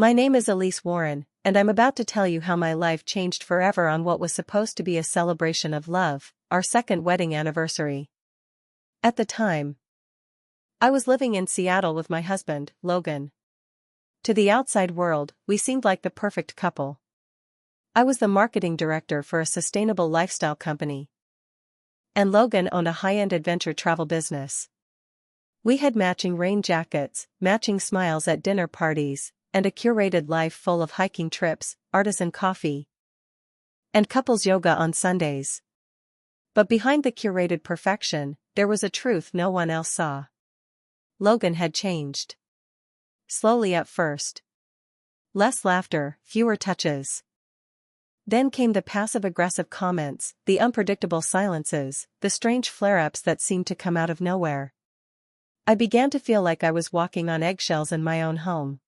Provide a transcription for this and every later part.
My name is Elise Warren, and I'm about to tell you how my life changed forever on what was supposed to be a celebration of love, our second wedding anniversary. At the time, I was living in Seattle with my husband, Logan. To the outside world, we seemed like the perfect couple. I was the marketing director for a sustainable lifestyle company, and Logan owned a high-end adventure travel business. We had matching rain jackets, matching smiles at dinner parties, and a curated life full of hiking trips, artisan coffee, and couples yoga on Sundays. But behind the curated perfection, there was a truth no one else saw. Logan had changed. Slowly at first. Less laughter, fewer touches. Then came the passive-aggressive comments, the unpredictable silences, the strange flare-ups that seemed to come out of nowhere. I began to feel like I was walking on eggshells in my own home.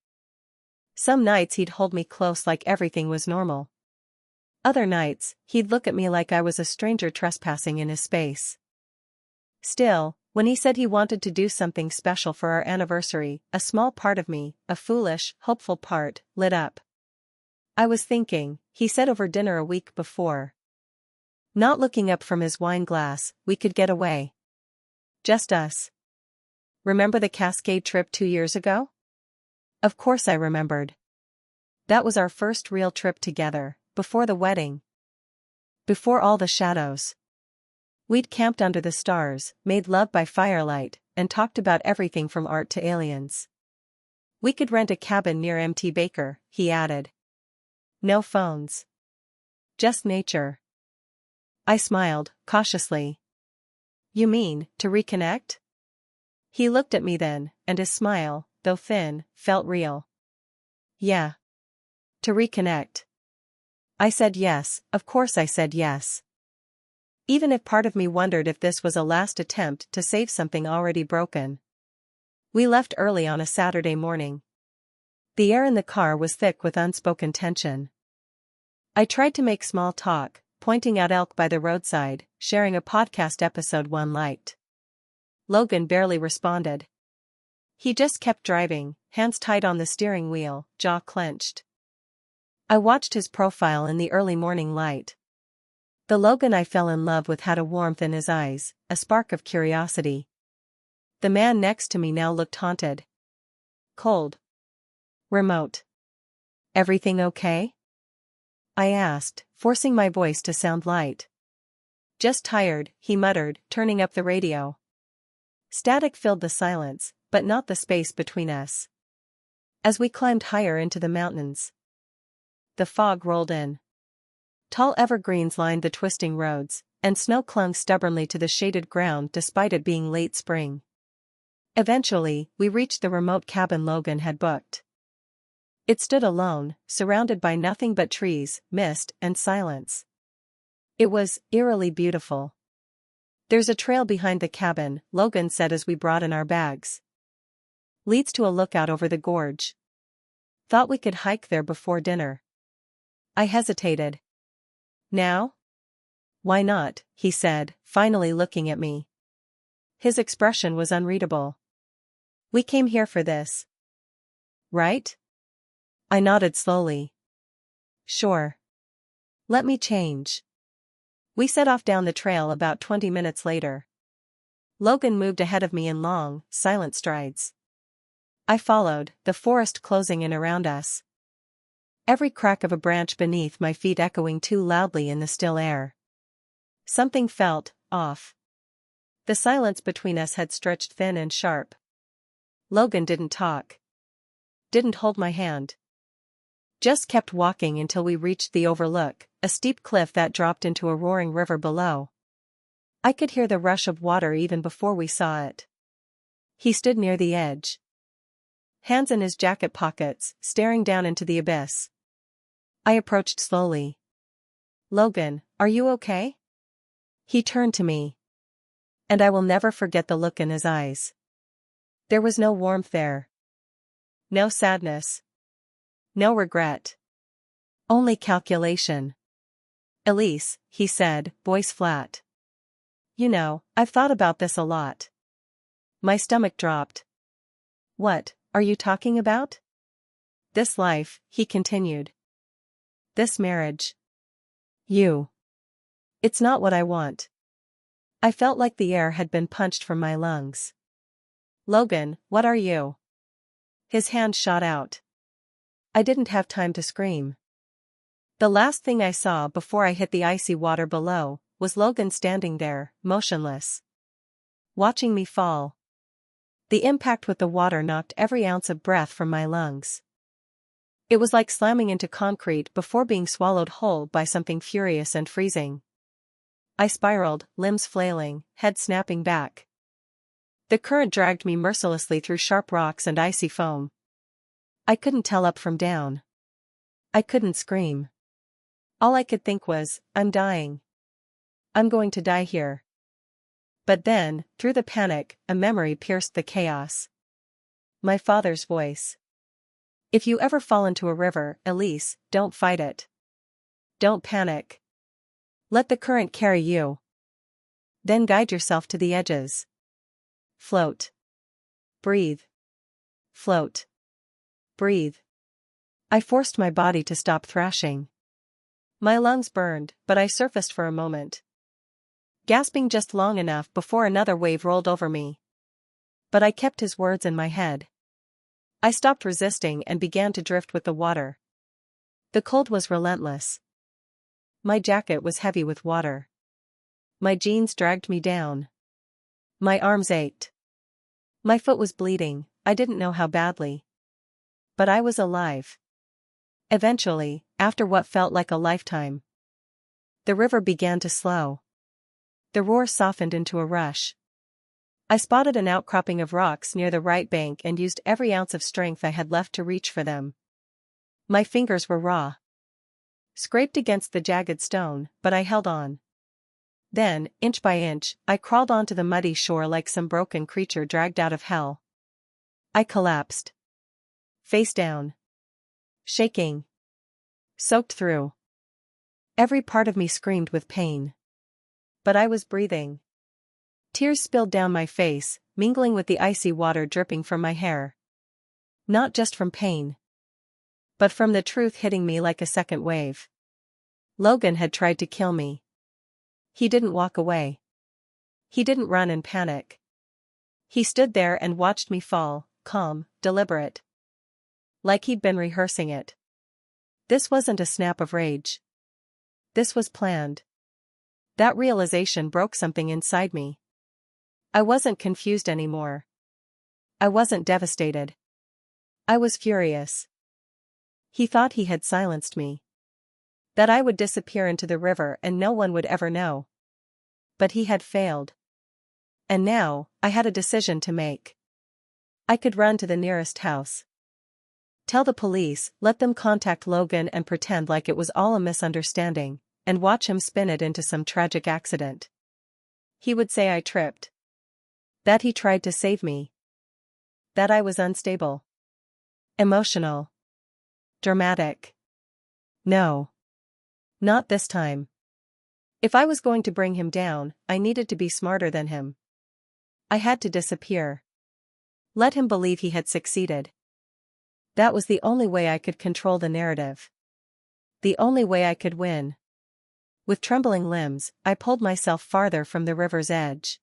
Some nights he'd hold me close like everything was normal. Other nights, he'd look at me like I was a stranger trespassing in his space. Still, when he said he wanted to do something special for our anniversary, a small part of me, a foolish, hopeful part, lit up. I was thinking, he said over dinner a week before. Not looking up from his wine glass, we could get away. Just us. Remember the Cascade trip 2 years ago? Of course I remembered. That was our first real trip together, before the wedding. Before all the shadows. We'd camped under the stars, made love by firelight, and talked about everything from art to aliens. We could rent a cabin near MT Baker, he added. No phones. Just nature. I smiled, cautiously. You mean, to reconnect? He looked at me then, and his smile, though thin, felt real. Yeah. To reconnect. I said yes, of course I said yes. Even if part of me wondered if this was a last attempt to save something already broken. We left early on a Saturday morning. The air in the car was thick with unspoken tension. I tried to make small talk, pointing out elk by the roadside, sharing a podcast episode one liked. Logan barely responded. He just kept driving, hands tight on the steering wheel, jaw clenched. I watched his profile in the early morning light. The Logan I fell in love with had a warmth in his eyes, a spark of curiosity. The man next to me now looked haunted. Cold. Remote. Everything okay? I asked, forcing my voice to sound light. Just tired, he muttered, turning up the radio. Static filled the silence, but not the space between us. As we climbed higher into the mountains, the fog rolled in. Tall evergreens lined the twisting roads, and snow clung stubbornly to the shaded ground despite it being late spring. Eventually, we reached the remote cabin Logan had booked. It stood alone, surrounded by nothing but trees, mist, and silence. It was eerily beautiful. There's a trail behind the cabin, Logan said as we brought in our bags. Leads to a lookout over the gorge. Thought we could hike there before dinner. I hesitated. Now? Why not, he said, finally looking at me. His expression was unreadable. We came here for this. Right? I nodded slowly. Sure. Let me change. We set off down the trail about 20 minutes later. Logan moved ahead of me in long, silent strides. I followed, the forest closing in around us. Every crack of a branch beneath my feet echoing too loudly in the still air. Something felt off. The silence between us had stretched thin and sharp. Logan didn't talk. Didn't hold my hand. Just kept walking until we reached the overlook, a steep cliff that dropped into a roaring river below. I could hear the rush of water even before we saw it. He stood near the edge. Hands in his jacket pockets, staring down into the abyss. I approached slowly. Logan, are you okay? He turned to me. And I will never forget the look in his eyes. There was no warmth there. No sadness. No regret. Only calculation. Elise, he said, voice flat. You know, I've thought about this a lot. My stomach dropped. What are you talking about? This life, he continued. This marriage. You. It's not what I want. I felt like the air had been punched from my lungs. Logan, what are you? His hand shot out. I didn't have time to scream. The last thing I saw before I hit the icy water below was Logan standing there, motionless, watching me fall. The impact with the water knocked every ounce of breath from my lungs. It was like slamming into concrete before being swallowed whole by something furious and freezing. I spiraled, limbs flailing, head snapping back. The current dragged me mercilessly through sharp rocks and icy foam. I couldn't tell up from down. I couldn't scream. All I could think was, I'm dying. I'm going to die here. But then, through the panic, a memory pierced the chaos. My father's voice. If you ever fall into a river, Elise, don't fight it. Don't panic. Let the current carry you. Then guide yourself to the edges. Float. Breathe. Float. Breathe. I forced my body to stop thrashing. My lungs burned, but I surfaced for a moment, gasping just long enough before another wave rolled over me. But I kept his words in my head. I stopped resisting and began to drift with the water. The cold was relentless. My jacket was heavy with water. My jeans dragged me down. My arms ached. My foot was bleeding, I didn't know how badly. But I was alive. Eventually, after what felt like a lifetime, the river began to slow. The roar softened into a rush. I spotted an outcropping of rocks near the right bank and used every ounce of strength I had left to reach for them. My fingers were raw, scraped against the jagged stone, but I held on. Then, inch by inch, I crawled onto the muddy shore like some broken creature dragged out of hell. I collapsed, face down, shaking, soaked through. Every part of me screamed with pain. But I was breathing. Tears spilled down my face, mingling with the icy water dripping from my hair. Not just from pain, but from the truth hitting me like a second wave. Logan had tried to kill me. He didn't walk away. He didn't run in panic. He stood there and watched me fall, calm, deliberate. Like he'd been rehearsing it. This wasn't a snap of rage. This was planned. That realization broke something inside me. I wasn't confused anymore. I wasn't devastated. I was furious. He thought he had silenced me. That I would disappear into the river and no one would ever know. But he had failed. And now, I had a decision to make. I could run to the nearest house. Tell the police, let them contact Logan and pretend like it was all a misunderstanding, and watch him spin it into some tragic accident. He would say I tripped. That he tried to save me. That I was unstable. Emotional. Dramatic. No. Not this time. If I was going to bring him down, I needed to be smarter than him. I had to disappear. Let him believe he had succeeded. That was the only way I could control the narrative. The only way I could win. With trembling limbs, I pulled myself farther from the river's edge.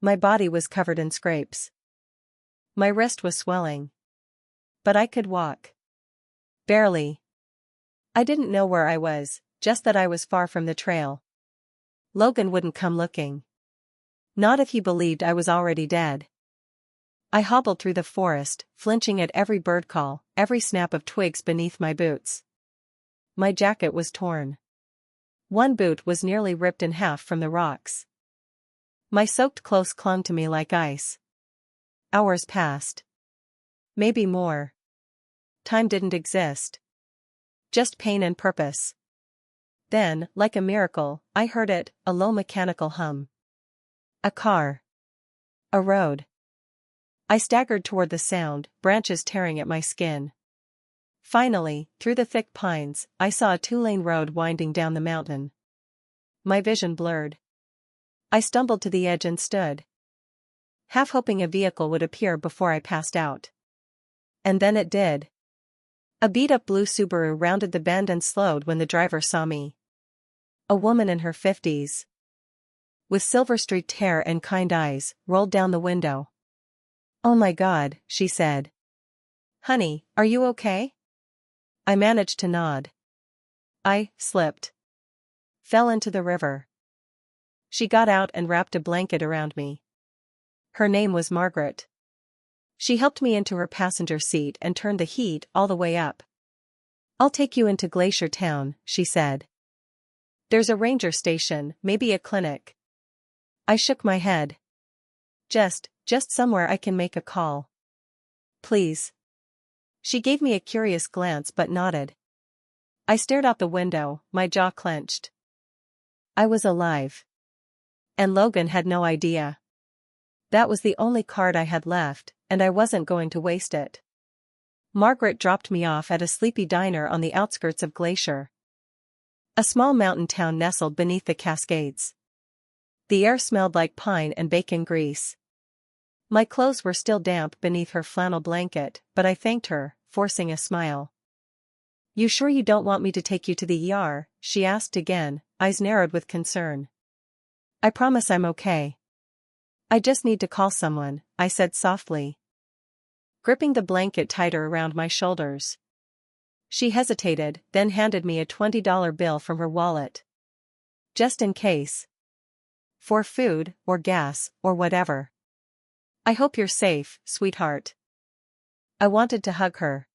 My body was covered in scrapes. My wrist was swelling. But I could walk. Barely. I didn't know where I was, just that I was far from the trail. Logan wouldn't come looking. Not if he believed I was already dead. I hobbled through the forest, flinching at every bird call, every snap of twigs beneath my boots. My jacket was torn. One boot was nearly ripped in half from the rocks. My soaked clothes clung to me like ice. Hours passed. Maybe more. Time didn't exist. Just pain and purpose. Then, like a miracle, I heard it, a low mechanical hum. A car. A road. I staggered toward the sound, branches tearing at my skin. Finally, through the thick pines, I saw a 2-lane road winding down the mountain. My vision blurred. I stumbled to the edge and stood, half hoping a vehicle would appear before I passed out. And then it did. A beat-up blue Subaru rounded the bend and slowed when the driver saw me. A woman in her 50s, with silver-streaked hair and kind eyes, rolled down the window. "Oh my God," she said. "Honey, are you okay?" I managed to nod. "I slipped. Fell into the river." She got out and wrapped a blanket around me. Her name was Margaret. She helped me into her passenger seat and turned the heat all the way up. "I'll take you into Glacier Town," she said. "There's a ranger station, maybe a clinic." I shook my head. Just somewhere I can make a call. "Please." She gave me a curious glance but nodded. I stared out the window, my jaw clenched. I was alive. And Logan had no idea. That was the only card I had left, and I wasn't going to waste it. Margaret dropped me off at a sleepy diner on the outskirts of Glacier, a small mountain town nestled beneath the Cascades. The air smelled like pine and bacon grease. My clothes were still damp beneath her flannel blanket, but I thanked her, forcing a smile. "You sure you don't want me to take you to the ER?" she asked again, eyes narrowed with concern. "I promise I'm okay. I just need to call someone," I said softly, gripping the blanket tighter around my shoulders. She hesitated, then handed me a $20 bill from her wallet. "Just in case. For food, or gas, or whatever. I hope you're safe, sweetheart." I wanted to hug her.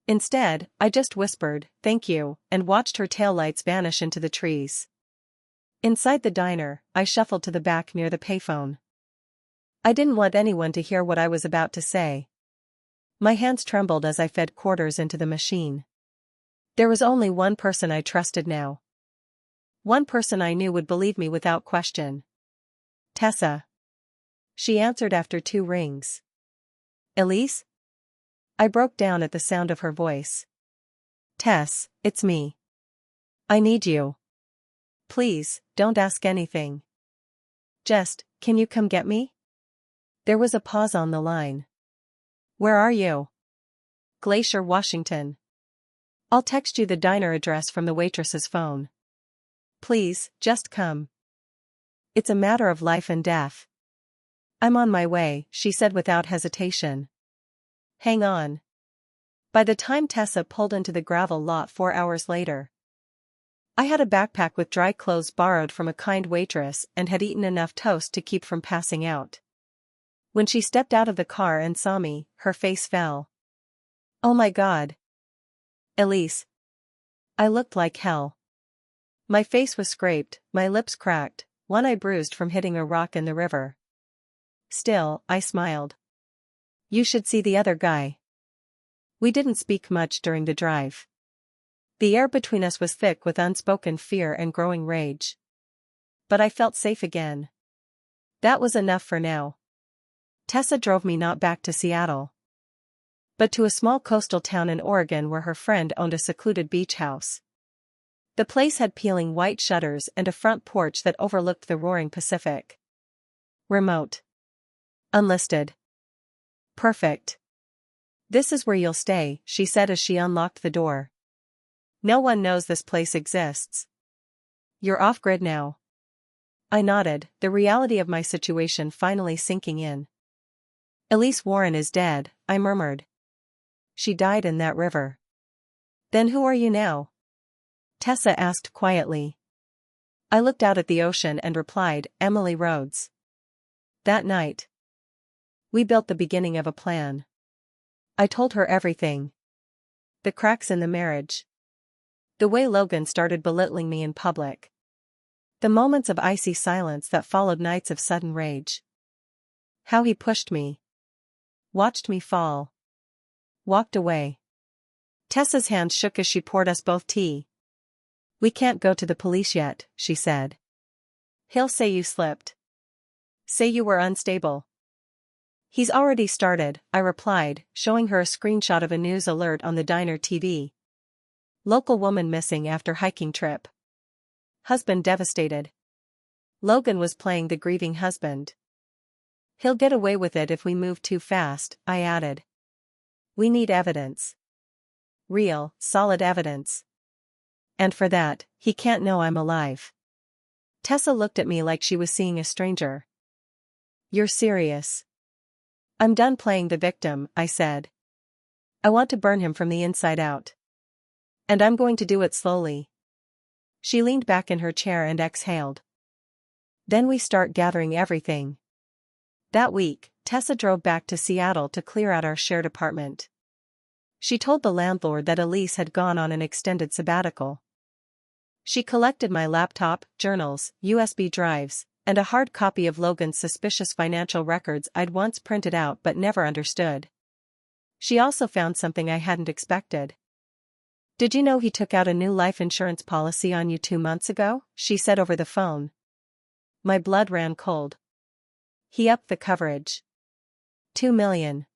Instead, I just whispered, "Thank you," and watched her taillights vanish into the trees. Inside the diner, I shuffled to the back near the payphone. I didn't want anyone to hear what I was about to say. My hands trembled as I fed quarters into the machine. There was only one person I trusted now. One person I knew would believe me without question. "Tessa." She answered after 2 rings. "Elise?" I broke down at the sound of her voice. "Tess, it's me. I need you. Please, don't ask anything. Just, can you come get me?" There was a pause on the line. "Where are you?" "Glacier, Washington." "I'll text you the diner address from the waitress's phone. Please, just come. It's a matter of life and death." "I'm on my way," she said without hesitation. "Hang on." By the time Tessa pulled into the gravel lot 4 hours later, I had a backpack with dry clothes borrowed from a kind waitress and had eaten enough toast to keep from passing out. When she stepped out of the car and saw me, her face fell. "Oh my God. Elise." I looked like hell. My face was scraped, my lips cracked, one eye bruised from hitting a rock in the river. Still, I smiled. "You should see the other guy." We didn't speak much during the drive. The air between us was thick with unspoken fear and growing rage. But I felt safe again. That was enough for now. Tessa drove me not back to Seattle, but to a small coastal town in Oregon where her friend owned a secluded beach house. The place had peeling white shutters and a front porch that overlooked the roaring Pacific. Remote. Unlisted. Perfect. "This is where you'll stay," she said as she unlocked the door. "No one knows this place exists. You're off-grid now." I nodded, the reality of my situation finally sinking in. "Elise Warren is dead," I murmured. "She died in that river." "Then who are you now?" Tessa asked quietly. I looked out at the ocean and replied, "Emily Rhodes." That night, we built the beginning of a plan. I told her everything. The cracks in the marriage. The way Logan started belittling me in public. The moments of icy silence that followed nights of sudden rage. How he pushed me. Watched me fall. Walked away. Tessa's hand shook as she poured us both tea. "We can't go to the police yet," she said. "He'll say you slipped. Say you were unstable." "He's already started," I replied, showing her a screenshot of a news alert on the diner TV. Local woman missing after hiking trip. Husband devastated. Logan was playing the grieving husband. "He'll get away with it if we move too fast," I added. "We need evidence." Real, solid evidence. And for that, he can't know I'm alive. Tessa looked at me like she was seeing a stranger. You're serious? I'm done playing the victim, I said. I want to burn him from the inside out. And I'm going to do it slowly. She leaned back in her chair and exhaled. Then we start gathering everything. That week, Tessa drove back to Seattle to clear out our shared apartment. She told the landlord that Elise had gone on an extended sabbatical. She collected my laptop, journals, USB drives, and a hard copy of Logan's suspicious financial records I'd once printed out but never understood. She also found something I hadn't expected. Did you know he took out a new life insurance policy on you 2 months ago? She said over the phone. My blood ran cold. He upped the coverage. $2 million.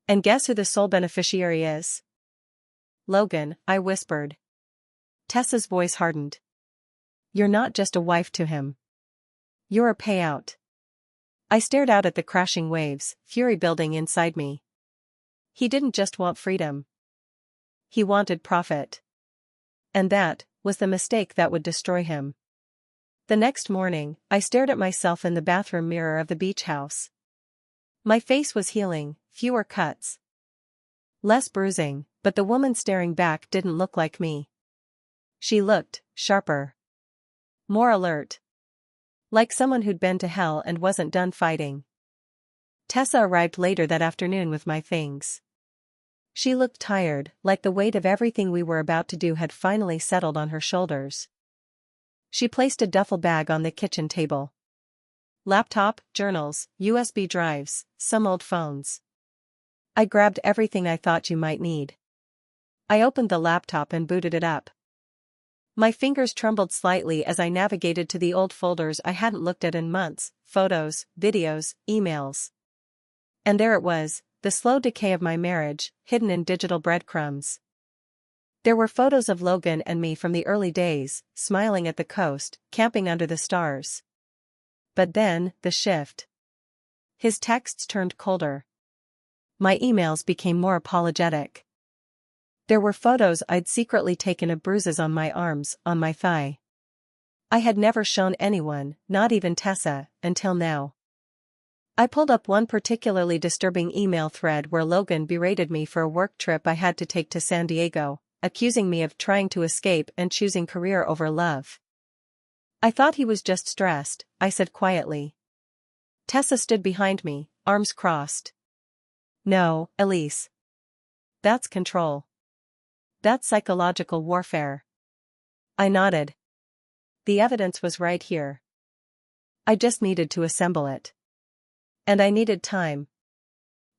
And guess who the sole beneficiary is? Logan, I whispered. Tessa's voice hardened. You're not just a wife to him. You're a payout. I stared out at the crashing waves, fury building inside me. He didn't just want freedom. He wanted profit. And that was the mistake that would destroy him. The next morning, I stared at myself in the bathroom mirror of the beach house. My face was healing, fewer cuts. Less bruising, but the woman staring back didn't look like me. She looked sharper. More alert. Like someone who'd been to hell and wasn't done fighting. Tessa arrived later that afternoon with my things. She looked tired, like the weight of everything we were about to do had finally settled on her shoulders. She placed a duffel bag on the kitchen table. Laptop, journals, USB drives, some old phones. I grabbed everything I thought you might need. I opened the laptop and booted it up. My fingers trembled slightly as I navigated to the old folders I hadn't looked at in months, photos, videos, emails. And there it was, the slow decay of my marriage, hidden in digital breadcrumbs. There were photos of Logan and me from the early days, smiling at the coast, camping under the stars. But then, the shift. His texts turned colder. My emails became more apologetic. There were photos I'd secretly taken of bruises on my arms, on my thigh. I had never shown anyone, not even Tessa, until now. I pulled up one particularly disturbing email thread where Logan berated me for a work trip I had to take to San Diego, accusing me of trying to escape and choosing career over love. I thought he was just stressed, I said quietly. Tessa stood behind me, arms crossed. No, Elise. That's control. That's psychological warfare. I nodded. The evidence was right here. I just needed to assemble it. And I needed time.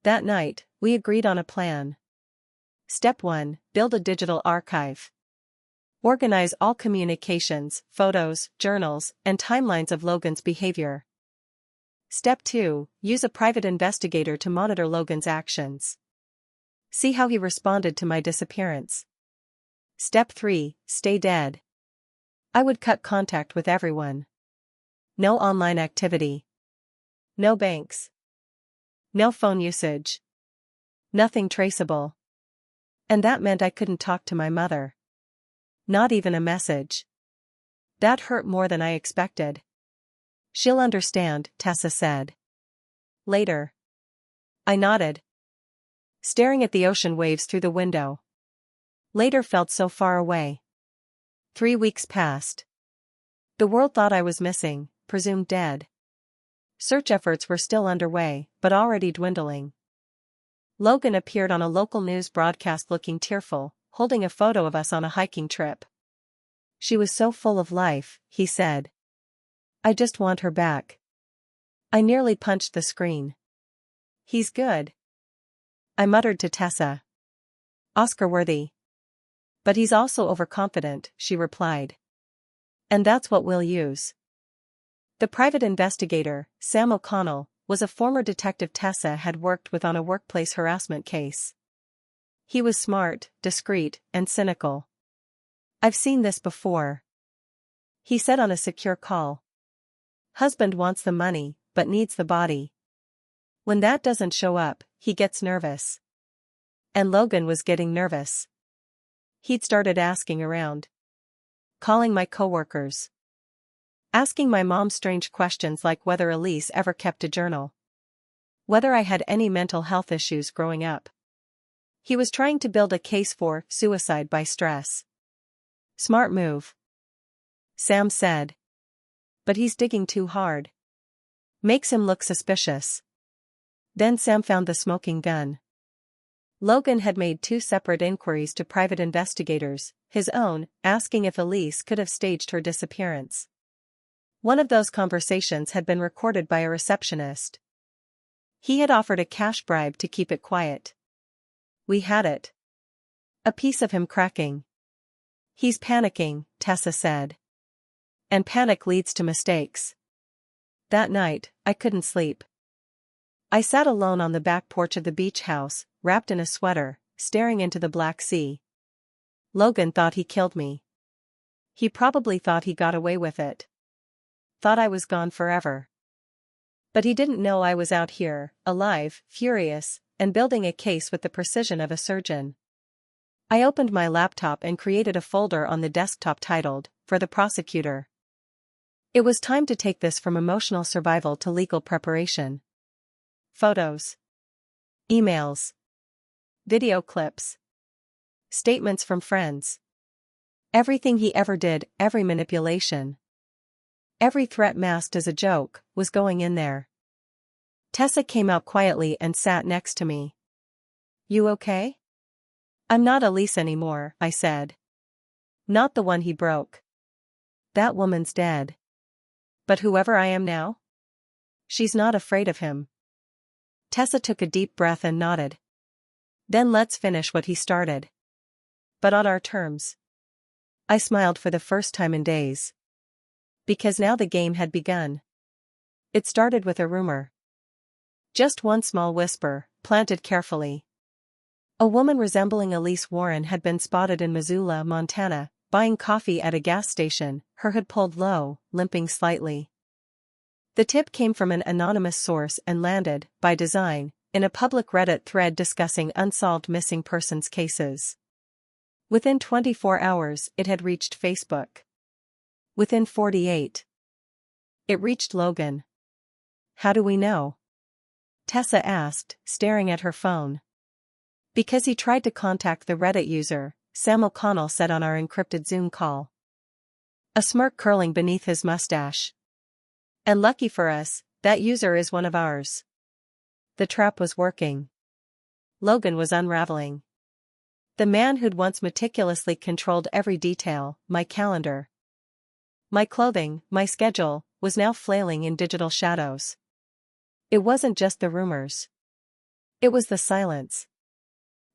That night, we agreed on a plan. Step 1, build a digital archive. Organize all communications, photos, journals, and timelines of Logan's behavior. Step 2, use a private investigator to monitor Logan's actions. See how he responded to my disappearance. Step 3, stay dead. I would cut contact with everyone. No online activity. No banks. No phone usage. Nothing traceable. And that meant I couldn't talk to my mother. Not even a message. That hurt more than I expected. She'll understand, Tessa said. Later. I nodded. Staring at the ocean waves through the window. Later felt so far away. 3 weeks passed. The world thought I was missing, presumed dead. Search efforts were still underway, but already dwindling. Logan appeared on a local news broadcast looking tearful, holding a photo of us on a hiking trip. She was so full of life, he said. I just want her back. I nearly punched the screen. He's good. I muttered to Tessa. Oscar-worthy. But he's also overconfident, she replied. And that's what we'll use. The private investigator, Sam O'Connell, was a former detective Tessa had worked with on a workplace harassment case. He was smart, discreet, and cynical. I've seen this before. He said on a secure call. Husband wants the money, but needs the body. When that doesn't show up, he gets nervous. And Logan was getting nervous. He'd started asking around. Calling my coworkers. Asking my mom strange questions like whether Elise ever kept a journal. Whether I had any mental health issues growing up. He was trying to build a case for suicide by stress. Smart move, Sam said. But he's digging too hard. Makes him look suspicious. Then Sam found the smoking gun. Logan had made 2 separate inquiries to private investigators, his own, asking if Elise could have staged her disappearance. One of those conversations had been recorded by a receptionist. He had offered a cash bribe to keep it quiet. We had it. A piece of him cracking. He's panicking, Tessa said. And panic leads to mistakes. That night, I couldn't sleep. I sat alone on the back porch of the beach house, wrapped in a sweater, staring into the Black Sea. Logan thought he killed me. He probably thought he got away with it. Thought I was gone forever. But he didn't know I was out here, alive, furious, and building a case with the precision of a surgeon. I opened my laptop and created a folder on the desktop titled, "For the Prosecutor." It was time to take this from emotional survival to legal preparation. Photos. Emails. Video clips. Statements from friends. Everything he ever did, every manipulation. Every threat masked as a joke, was going in there. Tessa came out quietly and sat next to me. You okay? I'm not Elise anymore, I said. Not the one he broke. That woman's dead. But whoever I am now? She's not afraid of him. Tessa took a deep breath and nodded. Then let's finish what he started. But on our terms. I smiled for the first time in days. Because now the game had begun. It started with a rumor. Just one small whisper, planted carefully. A woman resembling Elise Warren had been spotted in Missoula, Montana, buying coffee at a gas station, her hood pulled low, limping slightly. The tip came from an anonymous source and landed, by design, in a public Reddit thread discussing unsolved missing persons cases. Within 24 hours, it had reached Facebook. Within 48. It reached Logan. How do we know? Tessa asked, staring at her phone. Because he tried to contact the Reddit user, Sam O'Connell said on our encrypted Zoom call. A smirk curling beneath his mustache. And lucky for us, that user is one of ours. The trap was working. Logan was unraveling. The man who'd once meticulously controlled every detail, my calendar, my clothing, my schedule, was now flailing in digital shadows. It wasn't just the rumors. It was the silence.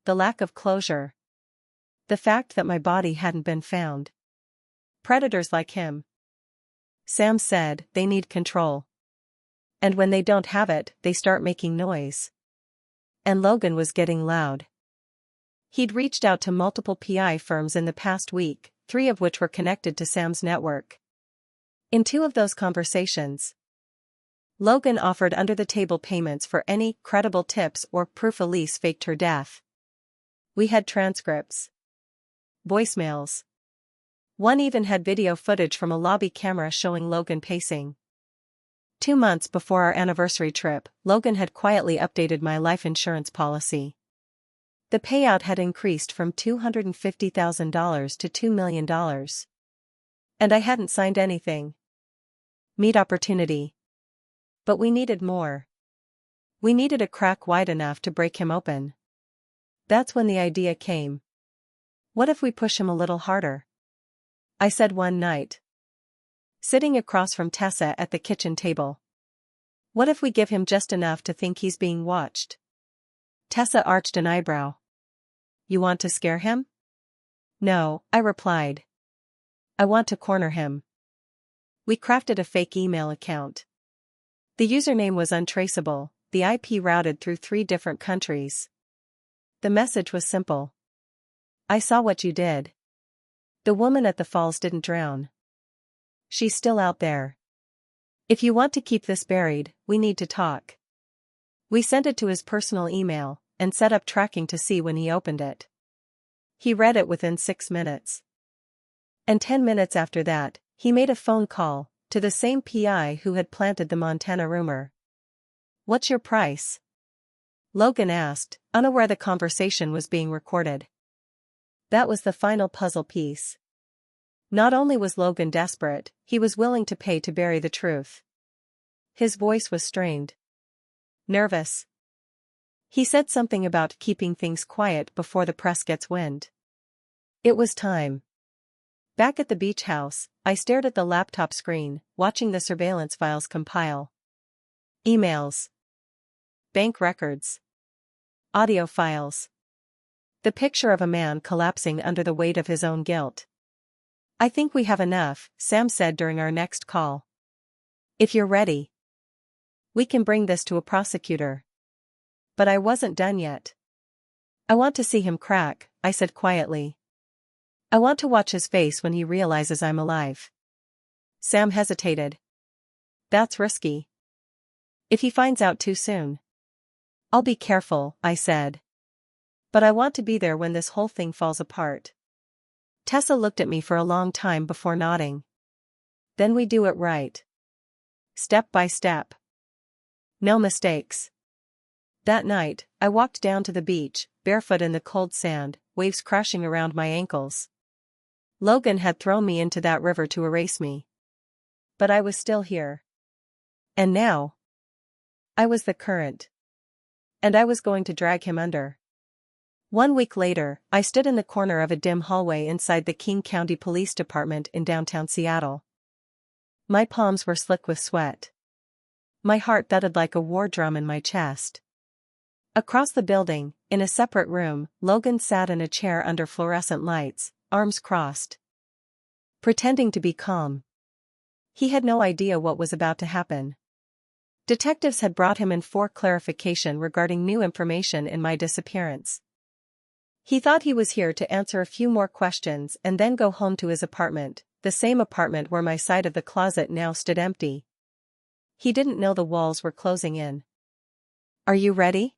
The lack of closure. The fact that my body hadn't been found. Predators like him. Sam said, they need control. And when they don't have it, they start making noise. And Logan was getting loud. He'd reached out to multiple PI firms in the past week, 3 of which were connected to Sam's network. In 2 of those conversations, Logan offered under-the-table payments for any credible tips or proof Elise faked her death. We had transcripts. Voicemails. One even had video footage from a lobby camera showing Logan pacing. 2 months before our anniversary trip, Logan had quietly updated my life insurance policy. The payout had increased from $250,000 to $2 million. And I hadn't signed anything. Meet opportunity. But we needed more. We needed a crack wide enough to break him open. That's when the idea came. What if we push him a little harder? I said one night. Sitting across from Tessa at the kitchen table. What if we give him just enough to think he's being watched? Tessa arched an eyebrow. You want to scare him? No, I replied. I want to corner him. We crafted a fake email account. The username was untraceable, the IP routed through 3 different countries. The message was simple. I saw what you did. The woman at the falls didn't drown. She's still out there. If you want to keep this buried, we need to talk. We sent it to his personal email, and set up tracking to see when he opened it. He read it within 6 minutes. And 10 minutes after that, he made a phone call to the same PI who had planted the Montana rumor. "What's your price?" Logan asked, unaware the conversation was being recorded. That was the final puzzle piece. Not only was Logan desperate, he was willing to pay to bury the truth. His voice was strained. Nervous. He said something about keeping things quiet before the press gets wind. It was time. Back at the beach house, I stared at the laptop screen, watching the surveillance files compile. Emails. Bank records. Audio files. The picture of a man collapsing under the weight of his own guilt. "I think we have enough," Sam said during our next call. "If you're ready, we can bring this to a prosecutor." But I wasn't done yet. "I want to see him crack," I said quietly. "I want to watch his face when he realizes I'm alive." Sam hesitated. "That's risky. If he finds out too soon." "I'll be careful," I said. "But I want to be there when this whole thing falls apart." Tessa looked at me for a long time before nodding. "Then we do it right. Step by step. No mistakes." That night, I walked down to the beach, barefoot in the cold sand, waves crashing around my ankles. Logan had thrown me into that river to erase me. But I was still here. And now, I was the current. And I was going to drag him under. 1 week later, I stood in the corner of a dim hallway inside the King County Police Department in downtown Seattle. My palms were slick with sweat. My heart thudded like a war drum in my chest. Across the building, in a separate room, Logan sat in a chair under fluorescent lights, arms crossed. Pretending to be calm. He had no idea what was about to happen. Detectives had brought him in for clarification regarding new information in my disappearance. He thought he was here to answer a few more questions and then go home to his apartment, the same apartment where my side of the closet now stood empty. He didn't know the walls were closing in. "Are you ready?"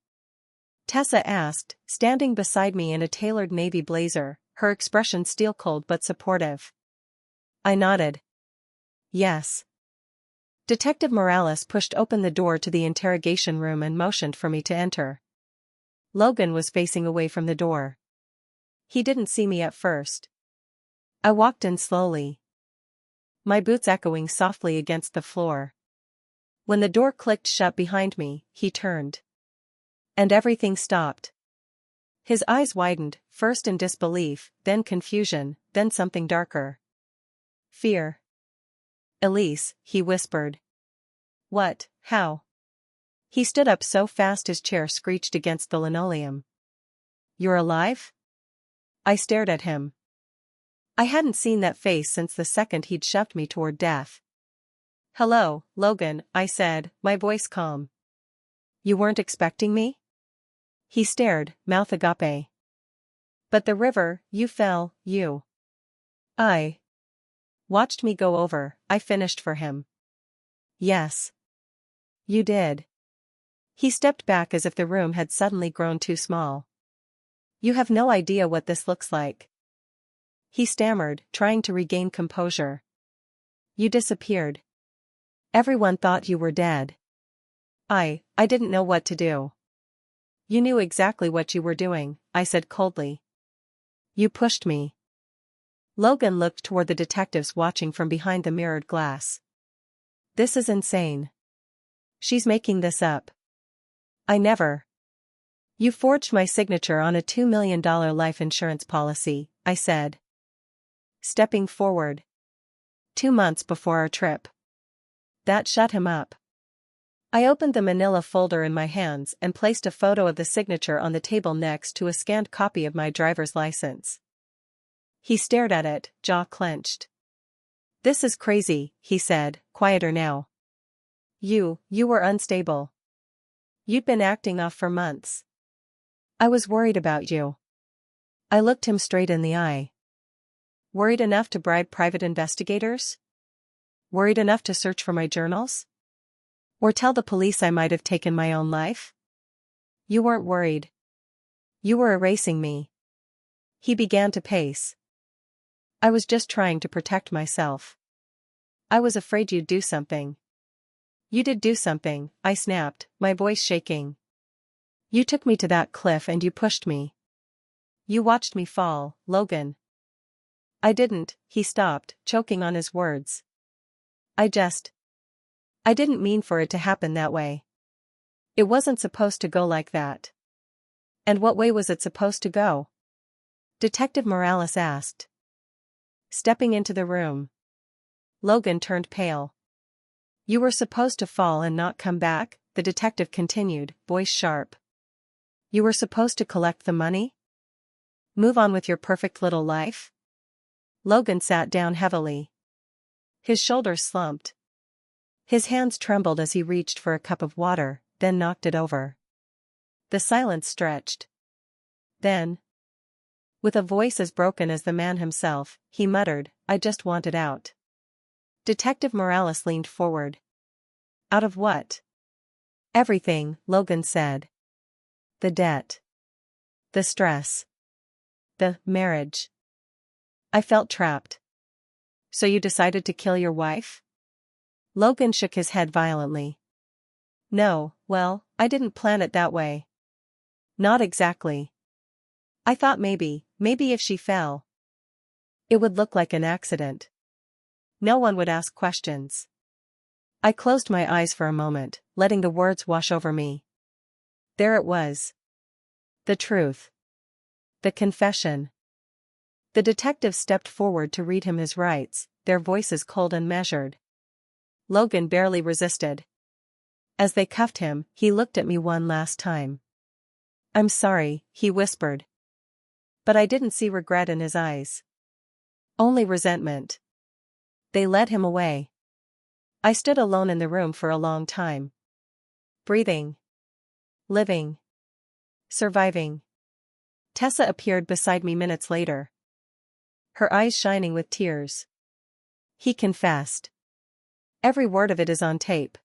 Tessa asked, standing beside me in a tailored navy blazer, her expression steel-cold but supportive. I nodded. "Yes." Detective Morales pushed open the door to the interrogation room and motioned for me to enter. Logan was facing away from the door. He didn't see me at first. I walked in slowly, my boots echoing softly against the floor. When the door clicked shut behind me, he turned. And everything stopped. His eyes widened, first in disbelief, then confusion, then something darker. "Fear." "Elise," he whispered. "What? How?" He stood up so fast his chair screeched against the linoleum. "You're alive?" I stared at him. I hadn't seen that face since the second he'd shoved me toward death. "Hello, Logan," I said, my voice calm. "You weren't expecting me?" He stared, mouth agape. "But the river, you fell, you." I watched me go over, I finished for him. "Yes. You did." He stepped back as if the room had suddenly grown too small. "You have no idea what this looks like." He stammered, trying to regain composure. "You disappeared. Everyone thought you were dead. I didn't know what to do." "You knew exactly what you were doing," I said coldly. "You pushed me." Logan looked toward the detectives watching from behind the mirrored glass. "This is insane. She's making this up." "I never." "You forged my signature on a $2 million life insurance policy," I said, stepping forward. 2 months before our trip. That shut him up. I opened the manila folder in my hands and placed a photo of the signature on the table next to a scanned copy of my driver's license. He stared at it, jaw clenched. "This is crazy," he said, quieter now. You were unstable. You'd been acting off for months. I was worried about you." I looked him straight in the eye. "Worried enough to bribe private investigators? Worried enough to search for my journals? Or tell the police I might have taken my own life?" "You weren't worried. You were erasing me." He began to pace. I was just trying to protect myself. I was afraid you'd do something. You did do something, I snapped, my voice shaking. You took me to that cliff and you pushed me. You watched me fall, Logan. I didn't, he stopped, choking on his words. I didn't mean for it to happen that way. It wasn't supposed to go like that. And what way was it supposed to go? Detective Morales asked. Stepping into the room. Logan turned pale. You were supposed to fall and not come back, the detective continued, voice sharp. You were supposed to collect the money? Move on with your perfect little life? Logan sat down heavily. His shoulders slumped. His hands trembled as he reached for a cup of water, then knocked it over. The silence stretched. Then, with a voice as broken as the man himself, he muttered, I just want it out. Detective Morales leaned forward. Out of what? Everything, Logan said. The debt. The stress. The marriage. I felt trapped. So you decided to kill your wife? Logan shook his head violently. No, well, I didn't plan it that way. Not exactly. I thought maybe if she fell, it would look like an accident. No one would ask questions. I closed my eyes for a moment, letting the words wash over me. There it was. The truth. The confession. The detective stepped forward to read him his rights, their voices cold and measured. Logan barely resisted. As they cuffed him, he looked at me one last time. I'm sorry, he whispered. But I didn't see regret in his eyes. Only resentment. They led him away. I stood alone in the room for a long time. Breathing. Living. Surviving. Tessa appeared beside me minutes later. Her eyes shining with tears. He confessed. Every word of it is on tape.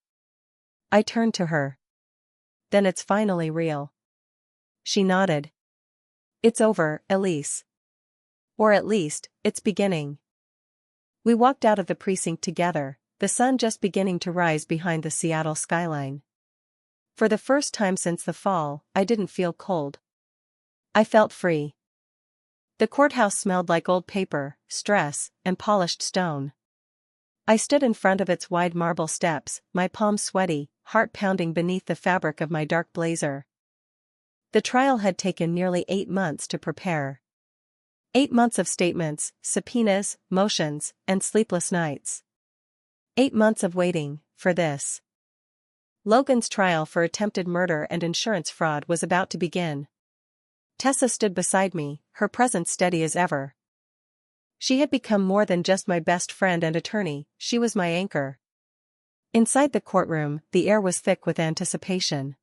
I turned to her. Then it's finally real. She nodded. It's over, Elise. Or at least, it's beginning. We walked out of the precinct together, the sun just beginning to rise behind the Seattle skyline. For the first time since the fall, I didn't feel cold. I felt free. The courthouse smelled like old paper, stress, and polished stone. I stood in front of its wide marble steps, my palms sweaty, heart pounding beneath the fabric of my dark blazer. The trial had taken nearly 8 months to prepare. 8 months of statements, subpoenas, motions, and sleepless nights. 8 months of waiting, for this. Logan's trial for attempted murder and insurance fraud was about to begin. Tessa stood beside me, her presence steady as ever. She had become more than just my best friend and attorney, she was my anchor. Inside the courtroom, the air was thick with anticipation.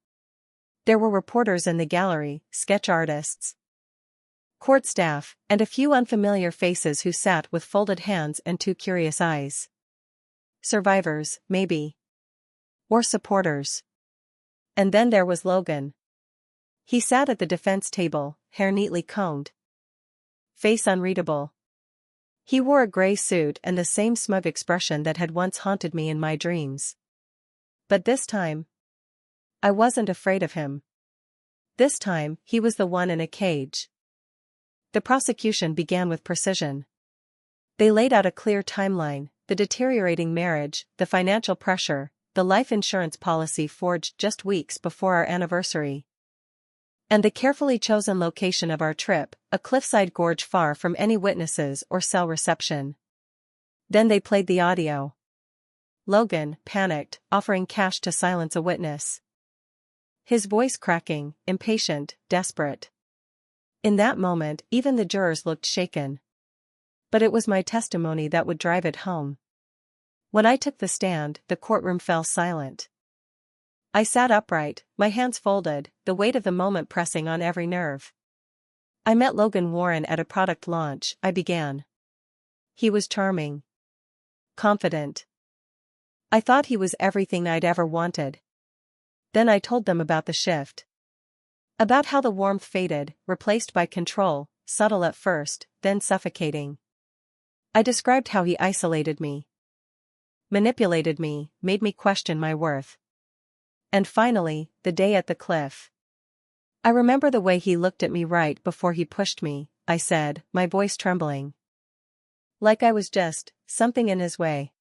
There were reporters in the gallery, sketch artists, court staff, and a few unfamiliar faces who sat with folded hands and too curious eyes. Survivors, maybe. Or supporters. And then there was Logan. He sat at the defense table, hair neatly combed. Face unreadable. He wore a gray suit and the same smug expression that had once haunted me in my dreams. But this time, I wasn't afraid of him. This time, he was the one in a cage. The prosecution began with precision. They laid out a clear timeline, the deteriorating marriage, the financial pressure, the life insurance policy forged just weeks before our anniversary. And the carefully chosen location of our trip, a cliffside gorge far from any witnesses or cell reception. Then they played the audio. Logan, panicked, offering cash to silence a witness. His voice cracking, impatient, desperate. In that moment, even the jurors looked shaken. But it was my testimony that would drive it home. When I took the stand, the courtroom fell silent. I sat upright, my hands folded, the weight of the moment pressing on every nerve. I met Logan Warren at a product launch, I began. He was charming. Confident. I thought he was everything I'd ever wanted. Then I told them about the shift. About how the warmth faded, replaced by control, subtle at first, then suffocating. I described how he isolated me, manipulated me, made me question my worth. And finally, the day at the cliff. I remember the way he looked at me right before he pushed me, I said, my voice trembling. Like I was just something in his way.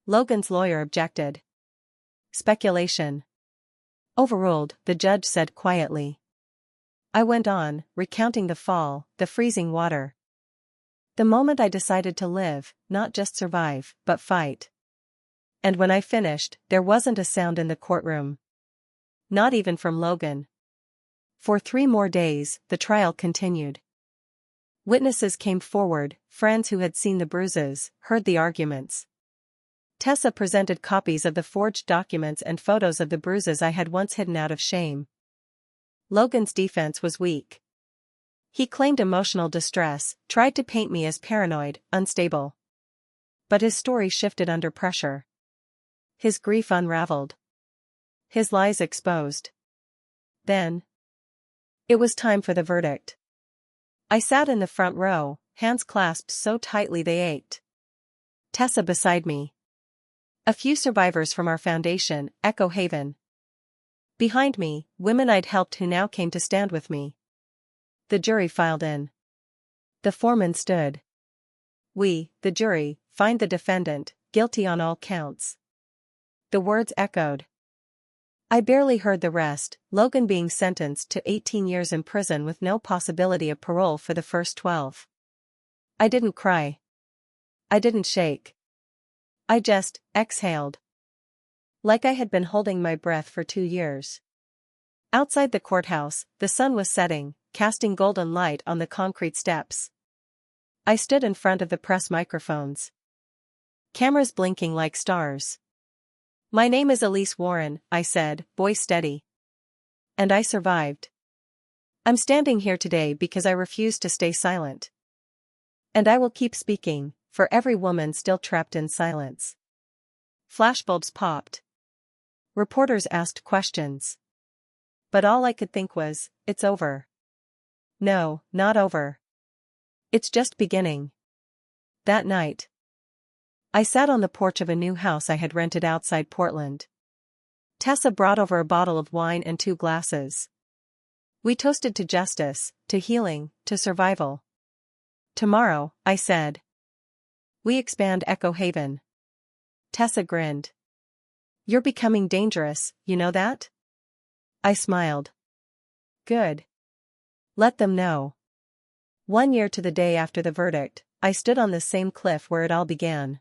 Logan's lawyer objected. Speculation. Overruled, the judge said quietly. I went on, recounting the fall, the freezing water. The moment I decided to live, not just survive, but fight. And when I finished, there wasn't a sound in the courtroom. Not even from Logan. For 3 more days, the trial continued. Witnesses came forward, friends who had seen the bruises, heard the arguments. Tessa presented copies of the forged documents and photos of the bruises I had once hidden out of shame. Logan's defense was weak. He claimed emotional distress, tried to paint me as paranoid, unstable. But his story shifted under pressure. His grief unraveled. His lies exposed. Then, it was time for the verdict. I sat in the front row, hands clasped so tightly they ached. Tessa beside me. A few survivors from our foundation, Echo Haven. Behind me, women I'd helped who now came to stand with me. The jury filed in. The foreman stood. We, the jury, find the defendant, guilty on all counts. The words echoed. I barely heard the rest, Logan being sentenced to 18 years in prison with no possibility of parole for the first 12. I didn't cry. I didn't shake. I just exhaled. Like I had been holding my breath for 2 years. Outside the courthouse, the sun was setting, casting golden light on the concrete steps. I stood in front of the press microphones. Cameras blinking like stars. My name is Elise Warren, I said, voice steady. And I survived. I'm standing here today because I refuse to stay silent. And I will keep speaking, for every woman still trapped in silence. Flashbulbs popped. Reporters asked questions. But all I could think was, it's over. No, not over. It's just beginning. That night, I sat on the porch of a new house I had rented outside Portland. Tessa brought over a bottle of wine and 2 glasses. We toasted to justice, to healing, to survival. Tomorrow, I said. We expand Echo Haven. Tessa grinned. You're becoming dangerous, you know that? I smiled. Good. Let them know. 1 year to the day after the verdict, I stood on the same cliff where it all began.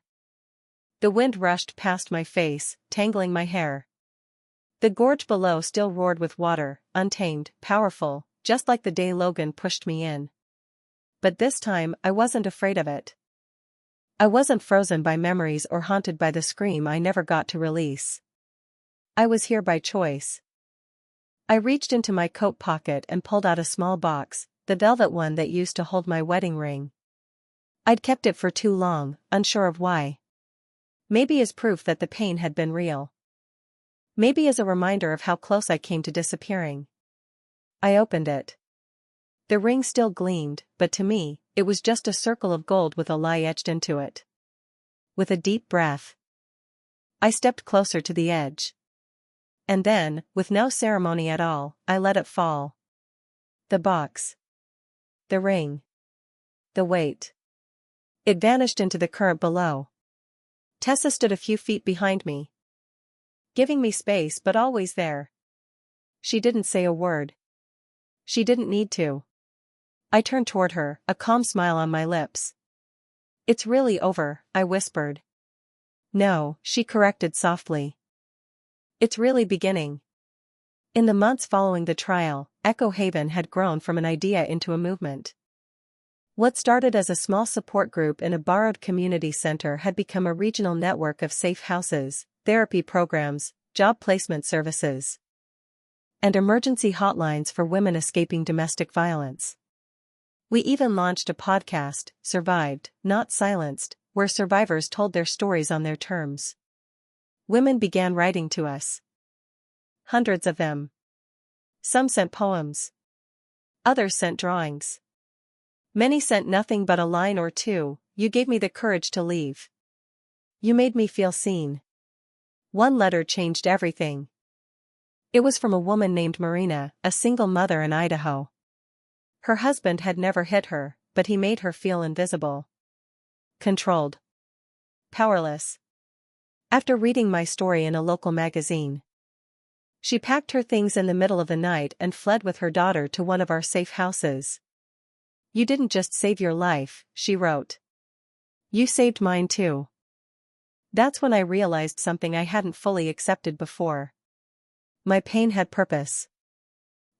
The wind rushed past my face, tangling my hair. The gorge below still roared with water, untamed, powerful, just like the day Logan pushed me in. But this time I wasn't afraid of it. I wasn't frozen by memories or haunted by the scream I never got to release. I was here by choice. I reached into my coat pocket and pulled out a small box, the velvet one that used to hold my wedding ring. I'd kept it for too long, unsure of why. Maybe as proof that the pain had been real. Maybe as a reminder of how close I came to disappearing. I opened it. The ring still gleamed, but to me, it was just a circle of gold with a lie etched into it. With a deep breath, I stepped closer to the edge. And then, with no ceremony at all, I let it fall. The box. The ring. The weight. It vanished into the current below. Tessa stood a few feet behind me, giving me space but always there. She didn't say a word. She didn't need to. I turned toward her, a calm smile on my lips. It's really over, I whispered. No, she corrected softly. It's really beginning. In the months following the trial, Echo Haven had grown from an idea into a movement. What started as a small support group in a borrowed community center had become a regional network of safe houses, therapy programs, job placement services, and emergency hotlines for women escaping domestic violence. We even launched a podcast, Survived, Not Silenced, where survivors told their stories on their terms. Women began writing to us. Hundreds of them. Some sent poems. Others sent drawings. Many sent nothing but a line or two. You gave me the courage to leave. You made me feel seen. One letter changed everything. It was from a woman named Marina, a single mother in Idaho. Her husband had never hit her, but he made her feel invisible. Controlled. Powerless. After reading my story in a local magazine, she packed her things in the middle of the night and fled with her daughter to one of our safe houses. You didn't just save your life, she wrote. You saved mine too. That's when I realized something I hadn't fully accepted before. My pain had purpose.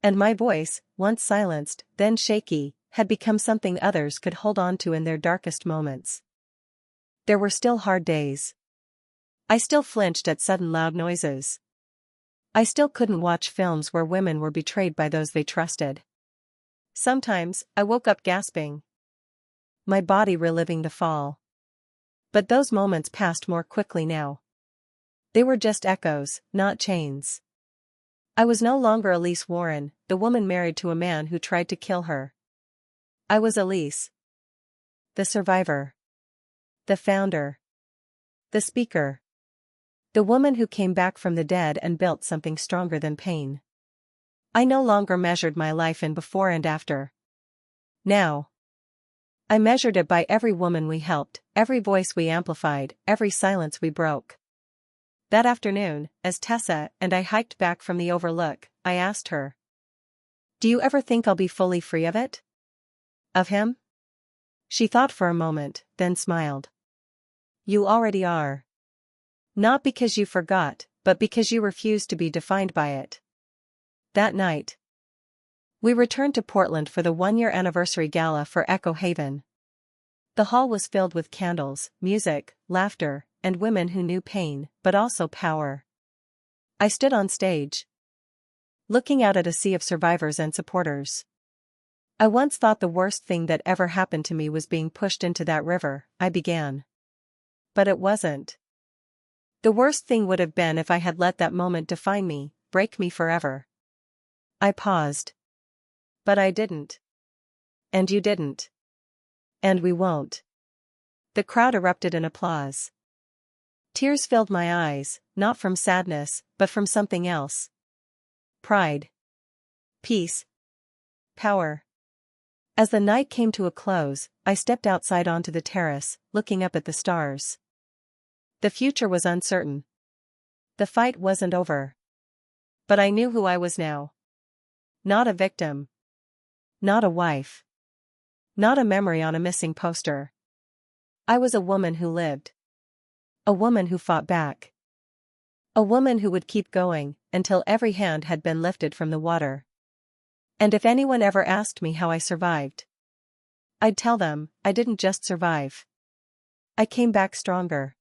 And my voice, once silenced, then shaky, had become something others could hold on to in their darkest moments. There were still hard days. I still flinched at sudden loud noises. I still couldn't watch films where women were betrayed by those they trusted. Sometimes, I woke up gasping, my body reliving the fall. But those moments passed more quickly now. They were just echoes, not chains. I was no longer Elise Warren, the woman married to a man who tried to kill her. I was Elise. The survivor. The founder. The speaker. The woman who came back from the dead and built something stronger than pain. I no longer measured my life in before and after. Now, I measured it by every woman we helped, every voice we amplified, every silence we broke. That afternoon, as Tessa and I hiked back from the overlook, I asked her, "Do you ever think I'll be fully free of it? Of him?" She thought for a moment, then smiled. You already are. Not because you forgot, but because you refused to be defined by it. That night, we returned to Portland for the one-year anniversary gala for Echo Haven. The hall was filled with candles, music, laughter, and women who knew pain, but also power. I stood on stage, looking out at a sea of survivors and supporters. I once thought the worst thing that ever happened to me was being pushed into that river, I began. But it wasn't. The worst thing would have been if I had let that moment define me, break me forever. I paused. But I didn't. And you didn't. And we won't. The crowd erupted in applause. Tears filled my eyes, not from sadness, but from something else. Pride. Peace. Power. As the night came to a close, I stepped outside onto the terrace, looking up at the stars. The future was uncertain. The fight wasn't over. But I knew who I was now. Not a victim. Not a wife. Not a memory on a missing poster. I was a woman who lived. A woman who fought back. A woman who would keep going, until every hand had been lifted from the water. And if anyone ever asked me how I survived, I'd tell them, I didn't just survive. I came back stronger.